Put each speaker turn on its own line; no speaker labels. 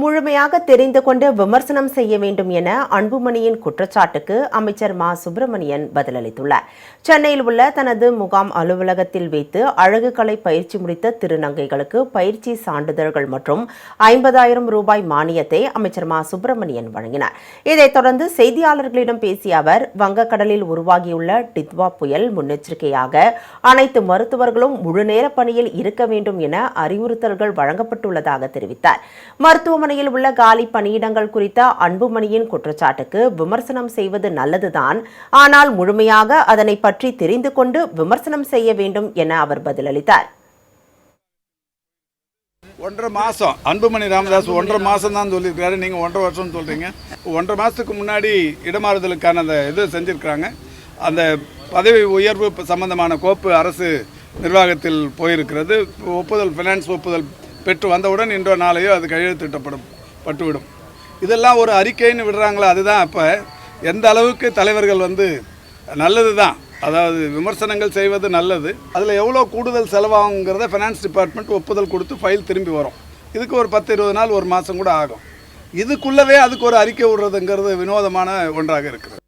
முழுமையாக தெரிந்து கொண்டு விமர்சனம் செய்ய வேண்டும் என அன்புமணியின் குற்றச்சாட்டுக்கு அமைச்சர் மா சுப்பிரமணியன் பதிலளித்துள்ளார். சென்னையில் உள்ள தனது முகாம் அலுவலகத்தில் வைத்து அழகுக்கலை பயிற்சி முடித்த திருநங்கைகளுக்கு பயிற்சி சான்றிதழ்கள் மற்றும் 50,000 ரூபாய் மானியத்தை அமைச்சர் மா சுப்பிரமணியன் வழங்கினார். இதைத் தொடர்ந்து செய்தியாளர்களிடம் பேசிய அவர், வங்கக்கடலில் உருவாகியுள்ள டித்வா புயல் முன்னெச்சரிக்கையாக அனைத்து மருத்துவர்களும் முழுநேர பணியில் இருக்க வேண்டும் என அறிவுறுத்தல்கள் வழங்கப்பட்டுள்ளதாக தெரிவித்தார். மருத்துவமனையில் உள்ள காலி பணியிடங்கள் குறித்த அன்புமணியின் குற்றச்சாட்டுக்கு விமர்சனம் செய்வது நல்லதுதான், ஆனால் முழுமையாக அதனை பற்றி தெரிந்து கொண்டு விமர்சனம் செய்ய வேண்டும் என அவர் பதிலளித்தார்.
1.5 மாதம் அன்புமணி ராமதாஸ் 1.5 மாதம் தான் சொல்லியிருக்காரு. நீங்கள் 1.5 வருஷம் சொல்கிறீங்க. 1.5 மாதத்துக்கு முன்னாடி இடமாறுதலுக்கான அந்த இது செஞ்சுருக்கிறாங்க. அந்த பதவி உயர்வு சம்பந்தமான கோப்பு அரசு நிர்வாகத்தில் போயிருக்கிறது. ஒப்புதல் ஃபினான்ஸ் ஒப்புதல் பெற்று வந்தவுடன் இன்றோ நாளையோ அது கையெழுத்திட்டப்பட்டுவிடும். இதெல்லாம் ஒரு அறிக்கைன்னு விடுறாங்களா? அதுதான் அப்போ எந்த அளவுக்கு தலைவர்கள் நல்லது தான், அதாவது விமர்சனங்கள் செய்வது நல்லது. அதில் எவ்வளோ கூடுதல் செலவாகுங்கிறத ஃபினான்ஸ் டிபார்ட்மெண்ட் ஒப்புதல் கொடுத்து ஃபைல் திரும்பி வரும். இதுக்கு ஒரு 10-20 நாள் 1 மாதம் கூட ஆகும். இதுக்குள்ளவே அதுக்கு ஒரு அறிக்கை விடுறதுங்கிறது வினோதமான ஒன்றாக இருக்குது.